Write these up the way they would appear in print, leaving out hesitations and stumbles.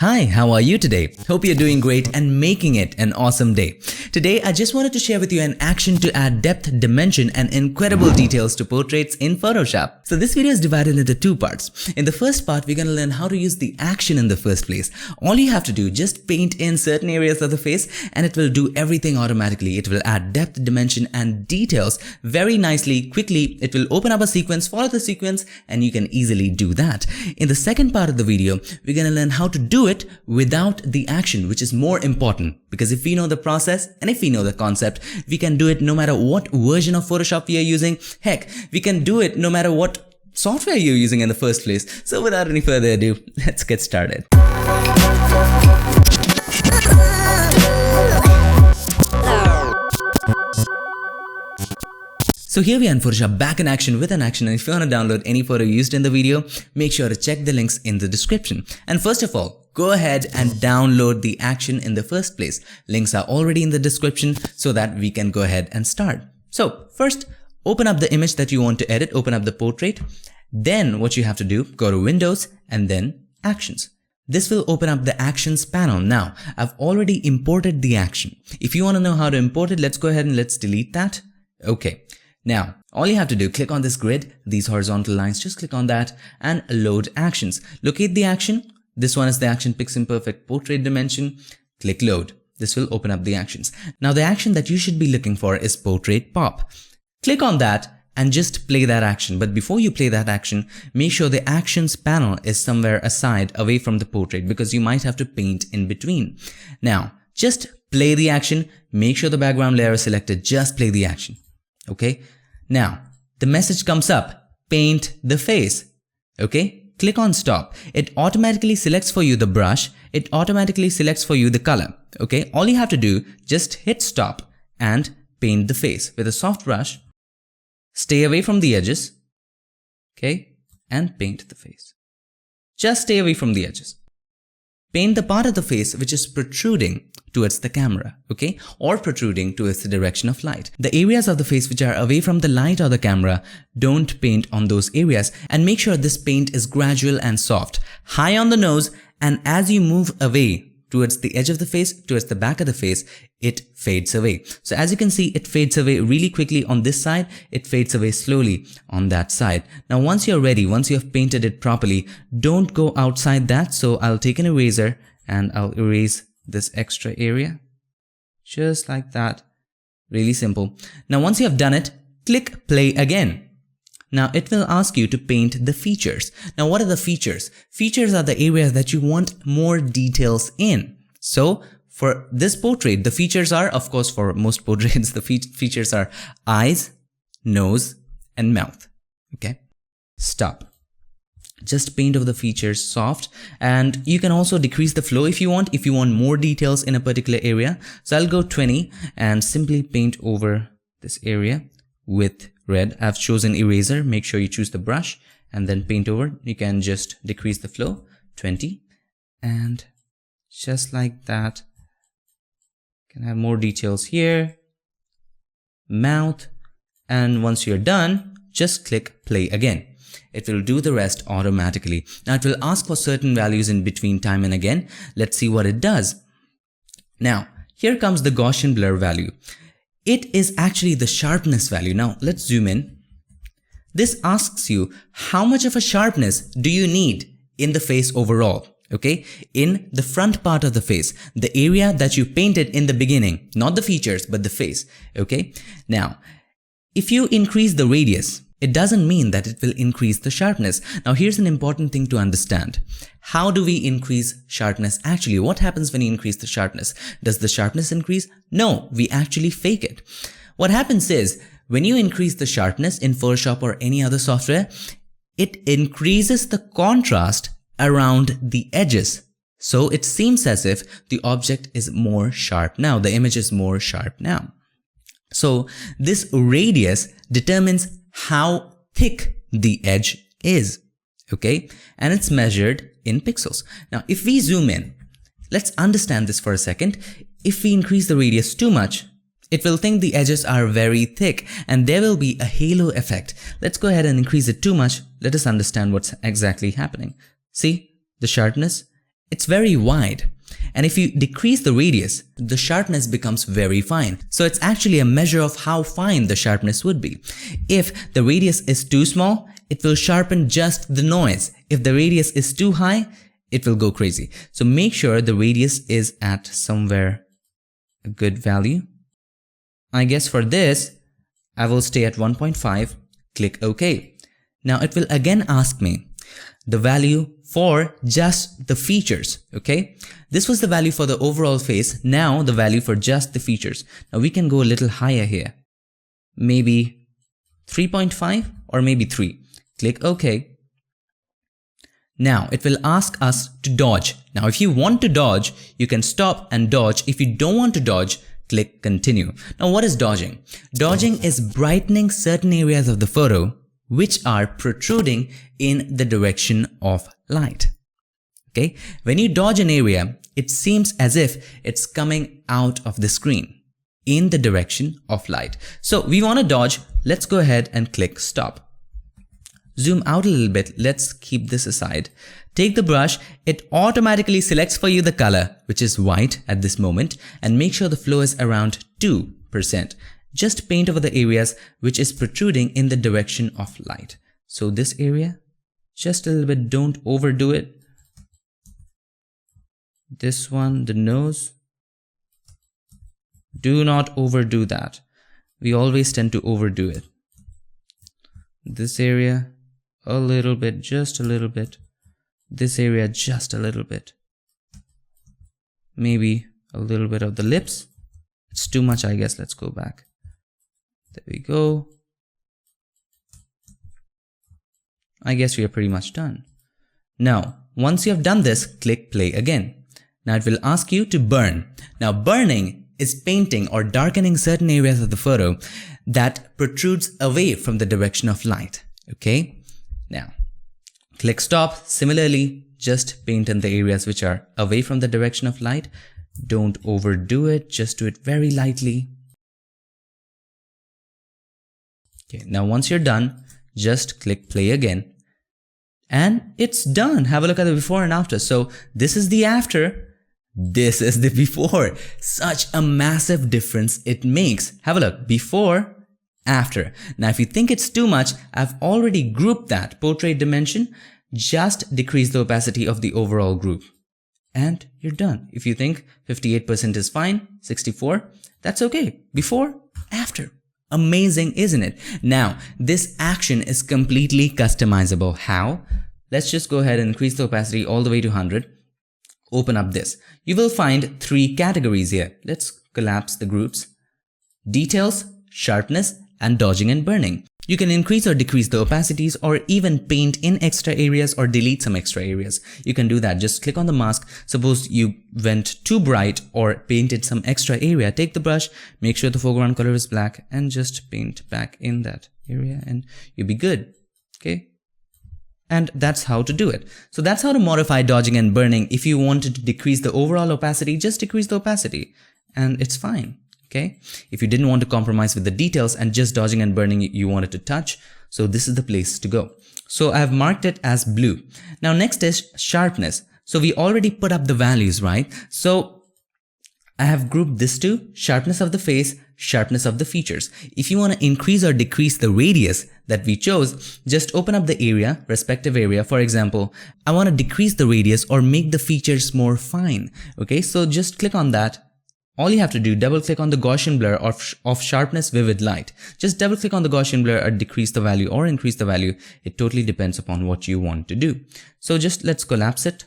Hi, how are you today? Hope you're doing great and making it an awesome day. Today, I just wanted to share with you an action to add depth, dimension, and incredible details to portraits in Photoshop. So this video is divided into two parts. In the first part, we're going to learn how to use the action in the first place. All you have to do, just paint in certain areas of the face and it will do everything automatically. It will add depth, dimension, and details very nicely, quickly. It will open up a sequence, follow the sequence, and you can easily do that. In the second part of the video, we're going to learn how to do it without the action, which is more important, because if we know the process and if we know the concept, we can do it no matter what version of Photoshop we are using. Heck, we can do it no matter what software you're using in the first place. So without any further ado, let's get started. So here we are in Photoshop, back in action with an action, and if you want to download any photo used in the video, make sure to check the links in the description. And first of all, go ahead and download the action in the first place. Links are already in the description so that we can go ahead and start. So first, open up the image that you want to edit, open up the portrait. Then what you have to do, go to Windows and then Actions. This will open up the Actions panel. Now, I've already imported the action. If you want to know how to import it, let's go ahead and let's delete that. Okay. Now, all you have to do, click on this grid, these horizontal lines, just click on that and load actions. Locate the action. This one is the action PiXimperfect portrait dimension. Click load. This will open up the actions. Now, the action that you should be looking for is portrait pop. Click on that and just play that action. But before you play that action, make sure the actions panel is somewhere aside away from the portrait because you might have to paint in between. Now, just play the action. Make sure the background layer is selected. Just play the action. Okay. Now, the message comes up, paint the face. Okay. Click on stop. It automatically selects for you the brush. It automatically selects for you the color. Okay. All you have to do, just hit stop and paint the face with a soft brush. Stay away from the edges. Okay. And paint the face. Just stay away from the edges. Paint the part of the face which is protruding towards the camera, okay, or protruding towards the direction of light. The areas of the face which are away from the light or the camera, don't paint on those areas, and make sure this paint is gradual and soft, high on the nose, and as you move away towards the edge of the face, towards the back of the face, it fades away. So as you can see, it fades away really quickly on this side, it fades away slowly on that side. Now once you're ready, once you have painted it properly, don't go outside that. So I'll take an eraser and I'll erase this extra area. Just like that. Really simple. Now once you have done it, click play again. Now it will ask you to paint the features. Now what are the features? Features are the areas that you want more details in. So for this portrait, the features are, of course for most portraits, the features are eyes, nose, and mouth. Okay. Stop. Just paint over the features soft, and you can also decrease the flow if you want more details in a particular area. So I'll go 20 and simply paint over this area with red. I've chosen eraser. Make sure you choose the brush and then paint over. You can just decrease the flow 20 and just like that. Can have more details here, mouth, and once you're done, just click play again. It will do the rest automatically. Now it will ask for certain values in between time and again. Let's see what it does. Now here comes the Gaussian blur value. It is actually the sharpness value. Now let's zoom in. This asks you how much of a sharpness do you need in the face overall. Okay, in the front part of the face, the area that you painted in the beginning, not the features, but the face. Okay, now if you increase the radius, it doesn't mean that it will increase the sharpness. Now here's an important thing to understand. How do we increase sharpness actually? What happens when you increase the sharpness? Does the sharpness increase? No, we actually fake it. What happens is when you increase the sharpness in Photoshop or any other software, it increases the contrast around the edges. So it seems as if the object is more sharp now. The image is more sharp now. So this radius determines how thick the edge is, okay? And it's measured in pixels. Now, if we zoom in, let's understand this for a second. If we increase the radius too much, it will think the edges are very thick and there will be a halo effect. Let's go ahead and increase it too much. Let us understand what's exactly happening. See, the sharpness it's very wide. And if you decrease the radius, the sharpness becomes very fine. So it's actually a measure of how fine the sharpness would be. If the radius is too small, it will sharpen just the noise. If the radius is too high, it will go crazy. So make sure the radius is at somewhere a good value. I guess for this, I will stay at 1.5, click OK. Now it will again ask me the value for just the features, okay? This was the value for the overall face, now the value for just the features. Now we can go a little higher here, maybe 3.5 or maybe 3. Click OK. Now it will ask us to dodge. Now if you want to dodge, you can stop and dodge. If you don't want to dodge, click continue. Now what is dodging? Dodging is brightening certain areas of the photo which are protruding in the direction of light. Okay, when you dodge an area, it seems as if it's coming out of the screen in the direction of light. So we want to dodge. Let's go ahead and click stop. Zoom out a little bit. Let's keep this aside. Take the brush. It automatically selects for you the color, which is white at this moment, and make sure the flow is around 2%. Just paint over the areas which is protruding in the direction of light. So this area, just a little bit, don't overdo it. This one, the nose, do not overdo that. We always tend to overdo it. This area, a little bit, just a little bit. This area, just a little bit. Maybe a little bit of the lips. It's too much, I guess. Let's go back. There we go. I guess we are pretty much done. Now, once you have done this, click play again. Now it will ask you to burn. Now burning is painting or darkening certain areas of the photo that protrudes away from the direction of light. Okay? Now, click stop. Similarly, just paint in the areas which are away from the direction of light. Don't overdo it. Just do it very lightly. Okay, now once you're done, just click play again. And it's done. Have a look at the before and after. So this is the after, this is the before. Such a massive difference it makes. Have a look, before, after. Now if you think it's too much, I've already grouped that portrait dimension. Just decrease the opacity of the overall group. And you're done. If you think 58% is fine, 64, that's okay. Before, after. Amazing, isn't it? Now, this action is completely customizable. How? Let's just go ahead and increase the opacity all the way to 100. Open up this. You will find 3 categories here. Let's collapse the groups. Details, sharpness, and dodging and burning. You can increase or decrease the opacities or even paint in extra areas or delete some extra areas. You can do that. Just click on the mask. Suppose you went too bright or painted some extra area. Take the brush, make sure the foreground color is black and just paint back in that area and you'll be good. Okay? And that's how to do it. So that's how to modify dodging and burning. If you wanted to decrease the overall opacity, just decrease the opacity and it's fine. Okay, if you didn't want to compromise with the details and just dodging and burning you wanted to touch, so this is the place to go. So I have marked it as blue. Now next is sharpness. So we already put up the values, right? So I have grouped this to sharpness of the face, sharpness of the features. If you want to increase or decrease the radius that we chose, just open up the area, respective area. For example, I want to decrease the radius or make the features more fine. Okay, so just click on that. All you have to do, double click on the Gaussian blur of sharpness vivid light. Just double click on the Gaussian blur or decrease the value or increase the value. It totally depends upon what you want to do. So just let's collapse it.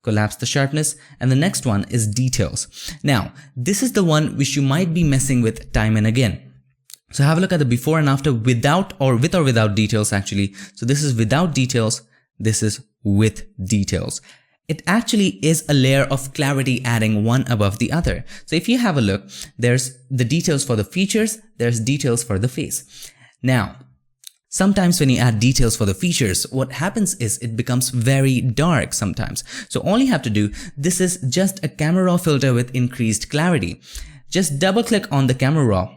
Collapse the sharpness. And the next one is details. Now, this is the one which you might be messing with time and again. So have a look at the before and after without or with or without details actually. So this is without details. This is with details. It actually is a layer of clarity adding one above the other. So if you have a look, there's the details for the features, there's details for the face. Now, sometimes when you add details for the features, what happens is it becomes very dark sometimes. So all you have to do, this is just a camera raw filter with increased clarity. Just double click on the camera raw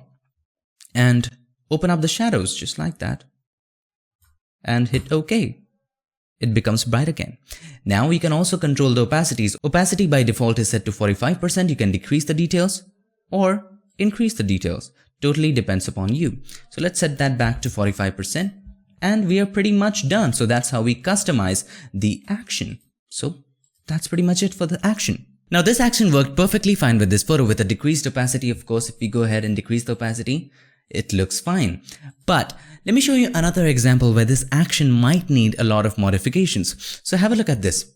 and open up the shadows just like that and hit OK. it becomes bright again. Now we can also control the opacities. Opacity by default is set to 45%. You can decrease the details or increase the details. Totally depends upon you. So let's set that back to 45% and we are pretty much done. So that's how we customize the action. So that's pretty much it for the action. Now this action worked perfectly fine with this photo with a decreased opacity. Of course, if we go ahead and decrease the opacity, it looks fine. But let me show you another example where this action might need a lot of modifications. So have a look at this.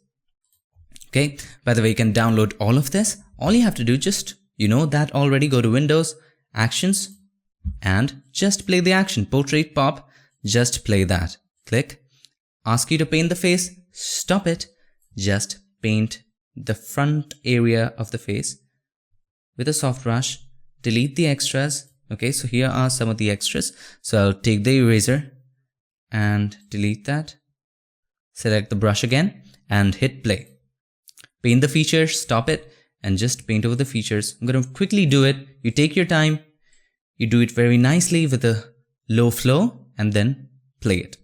Okay, by the way, you can download all of this. All you have to do, just, you know that already, go to Windows, Actions, and just play the action. Portrait pop, just play that. Click. Ask you to paint the face, stop it. Just paint the front area of the face with a soft brush. Delete the extras. Okay, so here are some of the extras. So I'll take the eraser and delete that. Select the brush again and hit play. Paint the features, stop it, and just paint over the features. I'm going to quickly do it. You take your time. You do it very nicely with a low flow and then play it.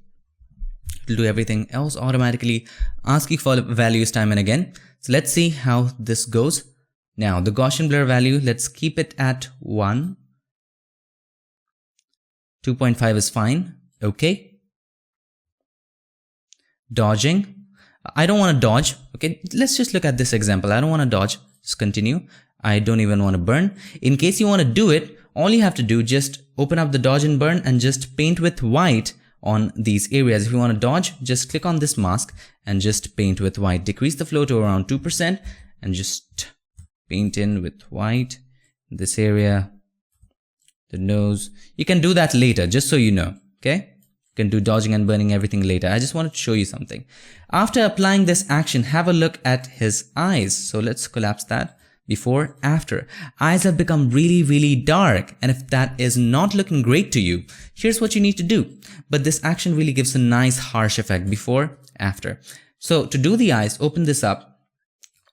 It'll do everything else automatically. Ask you for values time and again. So let's see how this goes. Now the Gaussian blur value, let's keep it at 1. 2.5 is fine. Okay. Dodging. I don't want to dodge. Okay, let's just look at this example. I don't want to dodge. Just continue. I don't even want to burn. In case you want to do it, all you have to do, just open up the dodge and burn and just paint with white on these areas. If you want to dodge, just click on this mask and just paint with white. Decrease the flow to around 2% and just paint in with white. This area, the nose. You can do that later, just so you know. Okay, you can do dodging and burning everything later. I just wanted to show you something. After applying this action, have a look at his eyes. So let's collapse that. Before, after. Eyes have become really dark, and if that is not looking great to you, here's what you need to do. But this action really gives a nice harsh effect. Before, after. So to do the eyes, open this up.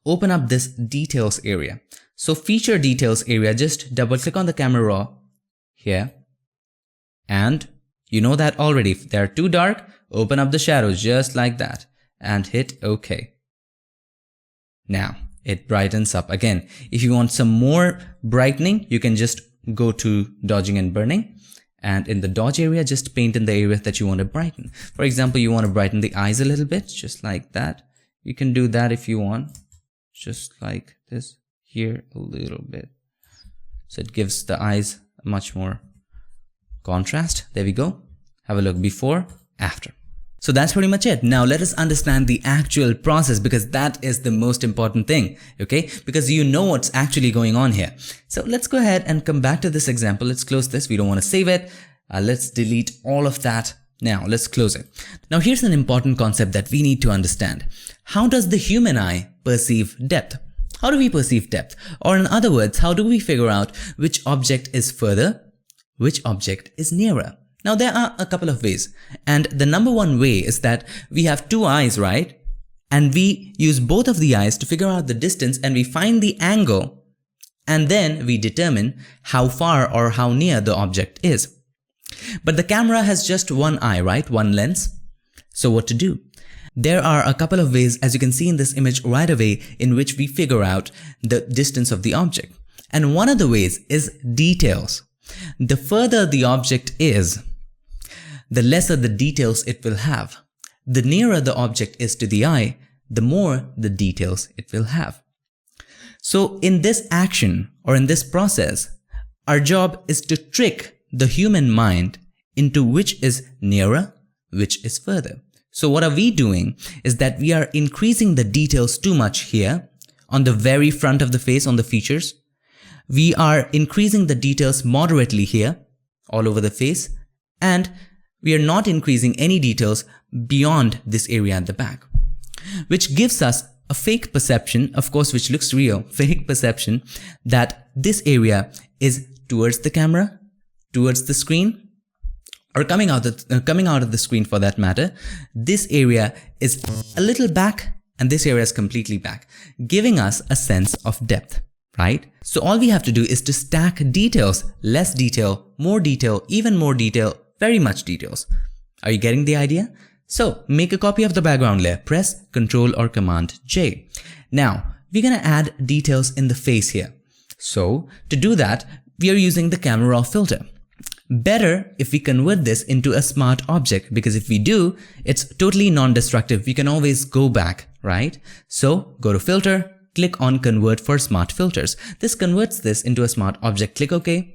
Open up this details area. So feature details area, just double click on the camera raw here. And you know that already. If they're too dark, open up the shadows just like that and hit OK. Now it brightens up again. If you want some more brightening, you can just go to dodging and burning, and in the dodge area, just paint in the area that you want to brighten. For example, you want to brighten the eyes a little bit, just like that. You can do that if you want, just like this here a little bit. So it gives the eyes much more contrast. There we go. Have a look before, after. So that's pretty much it. Now let us understand the actual process, because that is the most important thing, okay? Because you know what's actually going on here. So let's go ahead and come back to this example. Let's close this. We don't want to save it. Let's delete all of that. Now let's close it. Now here's an important concept that we need to understand. How does the human eye perceive depth? How do we perceive depth? Or in other words, how do we figure out which object is further, which object is nearer? Now there are a couple of ways, and the number one way is that we have two eyes, right? And we use both of the eyes to figure out the distance, and we find the angle, and then we determine how far or how near the object is. But the camera has just one eye, right? One lens. So what to do? There are a couple of ways, as you can see in this image right away, in which we figure out the distance of the object. And one of the ways is details. The further the object is, the lesser the details it will have. The nearer the object is to the eye, the more the details it will have. So in this action, or in this process, our job is to trick the human mind into which is nearer, which is further. So what are we doing is that we are increasing the details too much here on the very front of the face, on the features. We are increasing the details moderately here all over the face, and we are not increasing any details beyond this area at the back, which gives us a fake perception, of course, which looks real, fake perception that this area is towards the camera, towards the screen, or coming out of the screen for that matter. This area is a little back and this area is completely back, giving us a sense of depth, right? So all we have to do is to stack details, less detail, more detail, even more detail, very much details. Are you getting the idea? So make a copy of the background layer, press Ctrl or Command J. Now we're gonna add details in the face here. So to do that, we are using the camera raw filter. Better if we convert this into a smart object, because if we do, it's totally non-destructive. We can always go back, right? So go to filter, click on convert for smart filters. This converts this into a smart object. Click OK.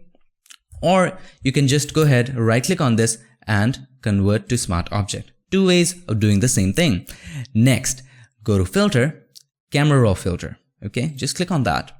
Or you can just go ahead, right click on this and convert to smart object. Two ways of doing the same thing. Next, go to filter, camera raw filter. Okay, just click on that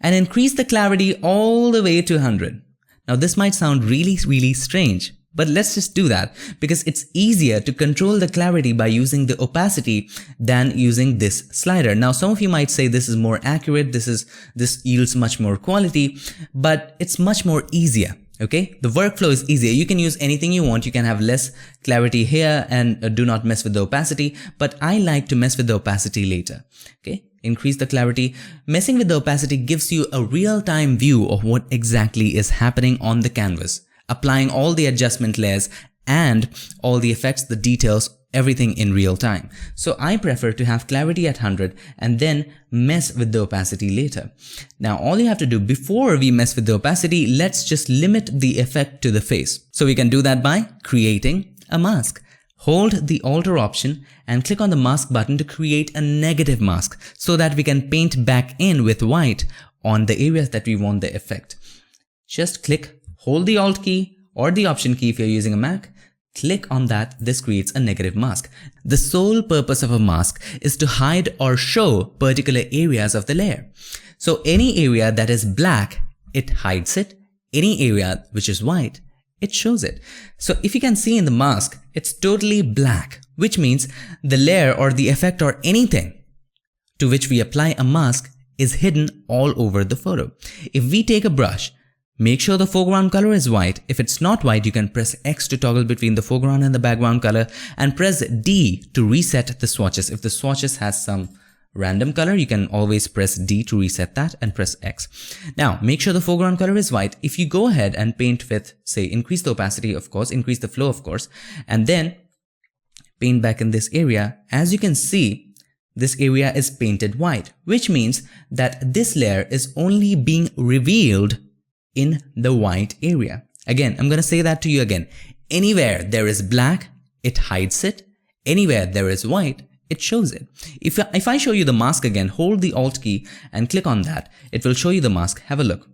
and increase the clarity all the way to 100. Now this might sound really strange, but let's just do that because it's easier to control the clarity by using the opacity than using this slider. Now some of you might say this is more accurate, this yields much more quality, but it's much more easier. Okay, the workflow is easier. You can use anything you want. You can have less clarity here and do not mess with the opacity, but I like to mess with the opacity later. Okay, increase the clarity. Messing with the opacity gives you a real-time view of what exactly is happening on the canvas, applying all the adjustment layers and all the effects, the details, everything in real time. So I prefer to have clarity at 100 and then mess with the opacity later. Now all you have to do before we mess with the opacity, let's just limit the effect to the face. So we can do that by creating a mask. Hold the alter option and click on the mask button to create a negative mask so that we can paint back in with white on the areas that we want the effect. Just click, hold the alt key or the option key if you're using a Mac. Click on that, this creates a negative mask. The sole purpose of a mask is to hide or show particular areas of the layer. So any area that is black, it hides it. Any area which is white, it shows it. So if you can see in the mask, it's totally black, which means the layer or the effect or anything to which we apply a mask is hidden all over the photo. If we take a brush, make sure the foreground color is white. If it's not white, you can press X to toggle between the foreground and the background color and press D to reset the swatches. If the swatches has some random color, you can always press D to reset that and press X. Now, make sure the foreground color is white. If you go ahead and paint with, say, increase the opacity, of course, increase the flow, of course, and then paint back in this area, as you can see, this area is painted white, which means that this layer is only being revealed in the white area. Again, I'm going to say that to you again. Anywhere there is black, it hides it. Anywhere there is white, it shows it. If I show you the mask again, hold the Alt key and click on that. It will show you the mask. Have a look.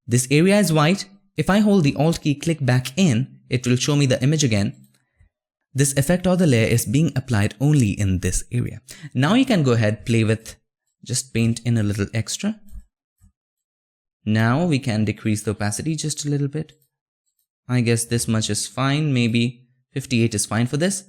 This area is white. If I hold the Alt key, click back in, it will show me the image again. This effect or the layer is being applied only in this area. Now you can go ahead, play with, just paint in a little extra. Now we can decrease the opacity just a little bit. I guess this much is fine. Maybe 58 is fine for this.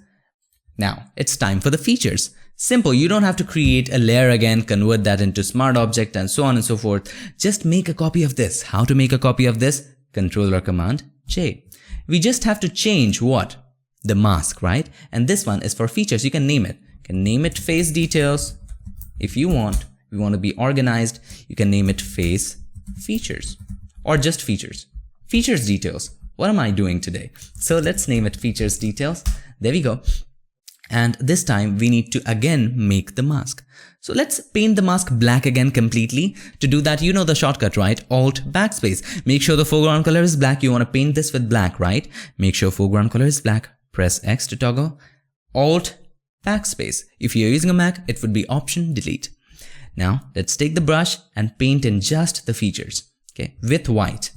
Now it's time for the features. Simple. You don't have to create a layer again, convert that into smart object and so on and so forth. Just make a copy of this. How to make a copy of this? Ctrl or Command J. We just have to change what? The mask, right? And this one is for features. You can name it. You can name it face details. If you want, if you want to be organized, you can name it face features or just features. Features details. What am I doing today? So let's name it features details. There we go. And this time we need to again make the mask. So let's paint the mask black again completely. To do that, you know the shortcut, right? Alt backspace. Make sure the foreground color is black. You want to paint this with black, right? Make sure foreground color is black. Press X to toggle. Alt backspace. If you're using a Mac, it would be Option Delete. Now let's take the brush and paint in just the features, okay, with white.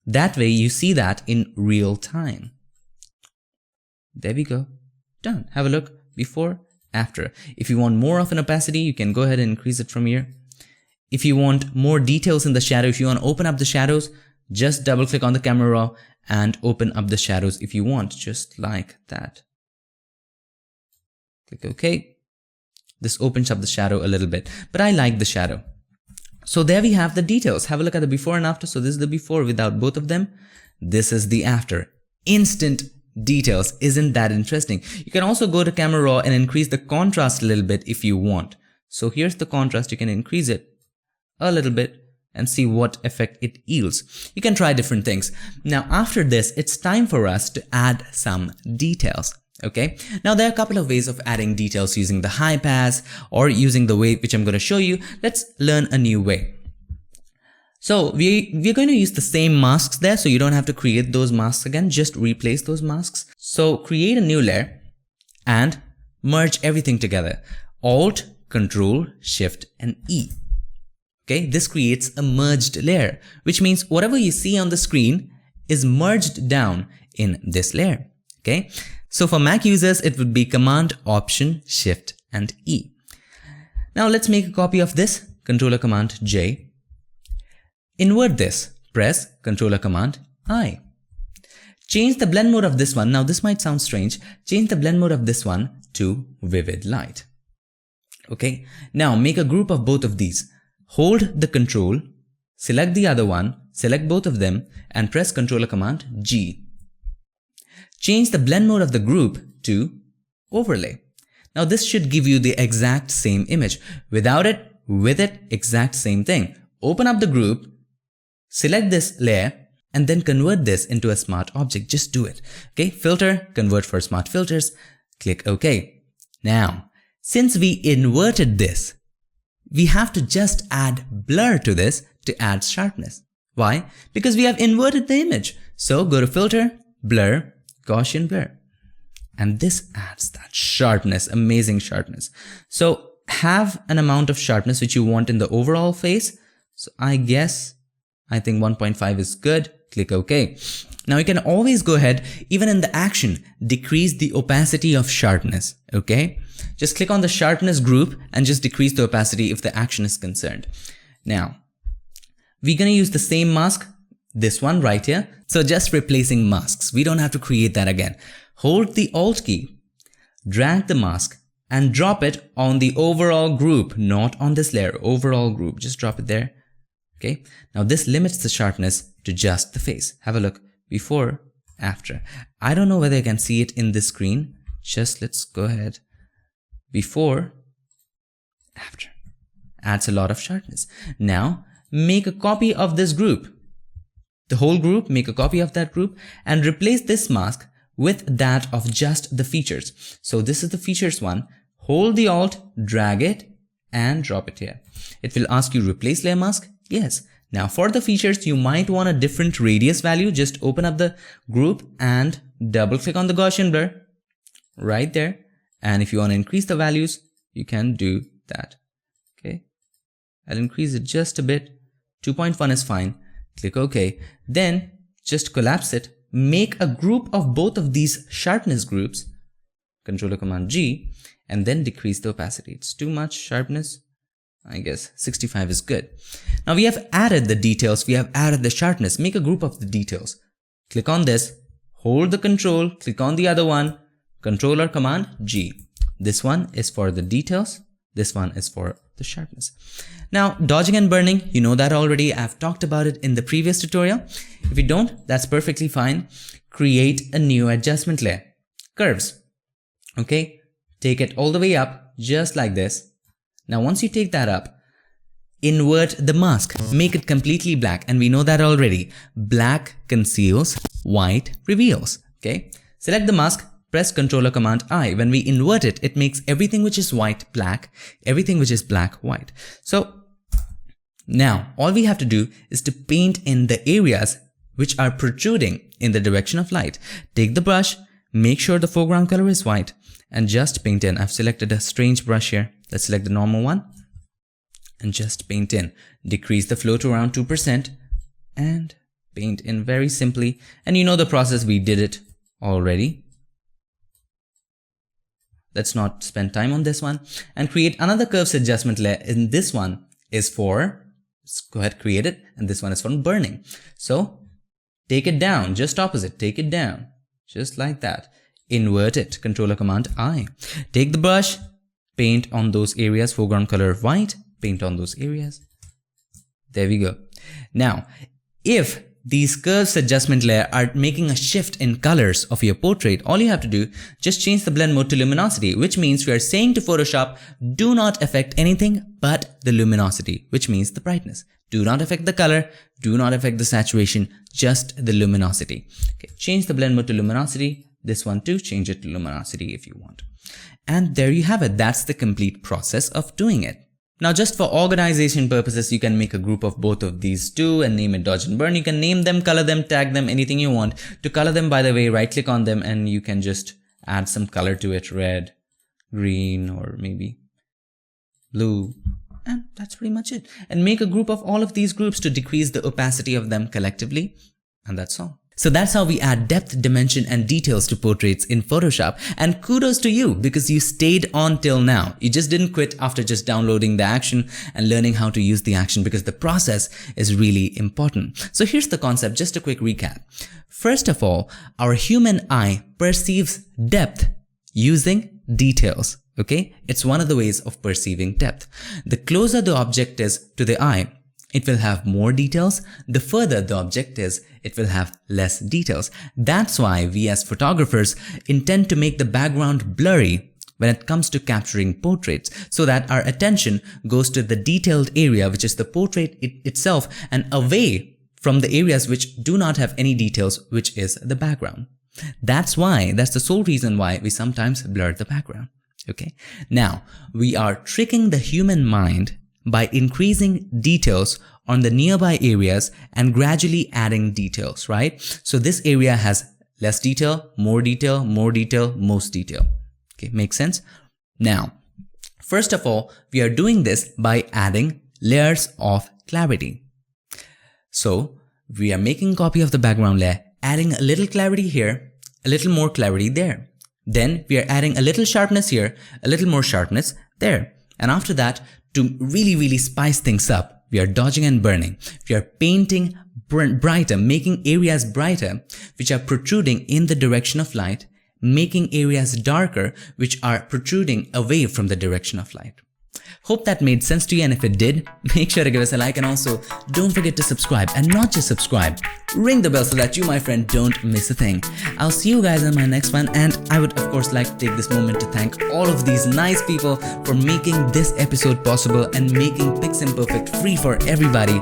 That way you see that in real time. There we go. Done. Have a look. Before, after. If you want more of an opacity, you can go ahead and increase it from here. If you want more details in the shadow, if you want to open up the shadows, just double click on the camera raw and open up the shadows if you want, just like that. Click OK. This opens up the shadow a little bit, but I like the shadow. So there we have the details. Have a look at the before and after. So this is the before without both of them. This is the after. Instant details. Isn't that interesting? You can also go to camera raw and increase the contrast a little bit if you want. So here's the contrast. You can increase it a little bit and see what effect it yields. You can try different things. Now after this, it's time for us to add some details. Okay, now there are a couple of ways of adding details using the high pass or using the way which I'm going to show you. Let's learn a new way. So we're going to use the same masks there, so you don't have to create those masks again, just replace those masks. So create a new layer and merge everything together. Alt, Control, Shift and E. Okay, this creates a merged layer, which means whatever you see on the screen is merged down in this layer. Okay, so for Mac users, it would be Command, Option, Shift and E. Now let's make a copy of this. Controller Command J. Invert this. Press Controller Command I. Change the blend mode of this one. Now this might sound strange. Change the blend mode of this one to Vivid Light. Okay, now make a group of both of these. Hold the Control, select the other one, select both of them and press Controller Command G. Change the blend mode of the group to Overlay. Now this should give you the exact same image. Without it, with it, exact same thing. Open up the group, select this layer and then convert this into a smart object. Just do it. Okay, filter, convert for smart filters, click OK. Now, since we inverted this, we have to just add blur to this to add sharpness. Why? Because we have inverted the image. So go to Filter, Blur, Gaussian Blur. And this adds that sharpness, amazing sharpness. So have an amount of sharpness which you want in the overall face. So I think 1.5 is good. Click OK. Now you can always go ahead, even in the action, decrease the opacity of sharpness. Okay, just click on the sharpness group and just decrease the opacity if the action is concerned. Now we're going to use the same mask, this one right here. So just replacing masks. We don't have to create that again. Hold the Alt key, drag the mask and drop it on the overall group, not on this layer, overall group. Just drop it there. Okay, now this limits the sharpness to just the face. Have a look. Before, after. I don't know whether you can see it in this screen. Just let's go ahead. Before, after. Adds a lot of sharpness. Now, make a copy of this group. The whole group, make a copy of that group and replace this mask with that of just the features. So this is the features one. Hold the Alt, drag it and drop it here. It will ask you replace layer mask. Yes. Now for the features, you might want a different radius value. Just open up the group and double click on the Gaussian blur right there. And if you want to increase the values, you can do that. Okay. I'll increase it just a bit. 2.1 is fine. Click OK. Then just collapse it. Make a group of both of these sharpness groups. Controller Command G and then decrease the opacity. It's too much sharpness. I guess 65 is good. Now we have added the details, we have added the sharpness. Make a group of the details. Click on this, hold the control, click on the other one, Controller Command G. This one is for the details, this one is for the sharpness. Now dodging and burning, you know that already. I've talked about it in the previous tutorial. If you don't, that's perfectly fine. Create a new adjustment layer. Curves. Okay, take it all the way up, just like this. Now once you take that up, invert the mask, make it completely black, and we know that already. Black conceals, white reveals. Okay, select the mask, press Controller Command I. When we invert it, it makes everything which is white black, everything which is black white. So now all we have to do is to paint in the areas which are protruding in the direction of light. Take the brush, make sure the foreground color is white and just paint in. I've selected a strange brush here. Let's select the normal one and just paint in. Decrease the flow to around 2% and paint in very simply. And you know the process, we did it already. Let's not spend time on this one and create another curves adjustment layer. And this one is for, let's go ahead, create it. And this one is for burning. So take it down, just opposite, take it down, just like that. Invert it, Controller Command I. Take the brush, paint on those areas, foreground color white, paint on those areas. There we go. Now, if these curves adjustment layer are making a shift in colors of your portrait, all you have to do, just change the blend mode to luminosity, which means we are saying to Photoshop, do not affect anything but the luminosity, which means the brightness. Do not affect the color, do not affect the saturation, just the luminosity. Okay, change the blend mode to luminosity. This one too, change it to luminosity if you want. And there you have it. That's the complete process of doing it. Now, just for organization purposes, you can make a group of both of these two and name it dodge and burn. You can name them, color them, tag them, anything you want. To color them, by the way, right click on them and you can just add some color to it, red, green, or maybe blue. And that's pretty much it. And make a group of all of these groups to decrease the opacity of them collectively. And that's all. So that's how we add depth, dimension, and details to portraits in Photoshop. And kudos to you because you stayed on till now. You just didn't quit after just downloading the action and learning how to use the action, because the process is really important. So here's the concept, just a quick recap. First of all, our human eye perceives depth using details. Okay, it's one of the ways of perceiving depth. The closer the object is to the eye, it will have more details. The further the object is, it will have less details. That's why we as photographers intend to make the background blurry when it comes to capturing portraits, so that our attention goes to the detailed area, which is the portrait itself, and away from the areas which do not have any details, which is the background. That's the sole reason why we sometimes blur the background. Okay. Now, we are tricking the human mind by increasing details on the nearby areas and gradually adding details, right? So this area has less detail, more detail, more detail, most detail. Okay, makes sense? Now, first of all, we are doing this by adding layers of clarity. So we are making a copy of the background layer, adding a little clarity here, a little more clarity there. Then we are adding a little sharpness here, a little more sharpness there. And after that, to really spice things up, we are dodging and burning. We are painting brighter, making areas brighter, which are protruding in the direction of light, making areas darker, which are protruding away from the direction of light. Hope that made sense to you, and if it did, make sure to give us a like, and also don't forget to subscribe, and not just subscribe, ring the bell so that you, my friend, don't miss a thing. I'll see you guys in my next one, and I would of course like to take this moment to thank all of these nice people for making this episode possible and making PiXimperfect free for everybody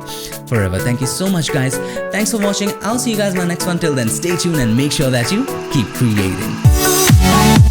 forever. Thank you so much, guys. Thanks for watching. I'll see you guys in my next one. Till then, stay tuned and make sure that you keep creating.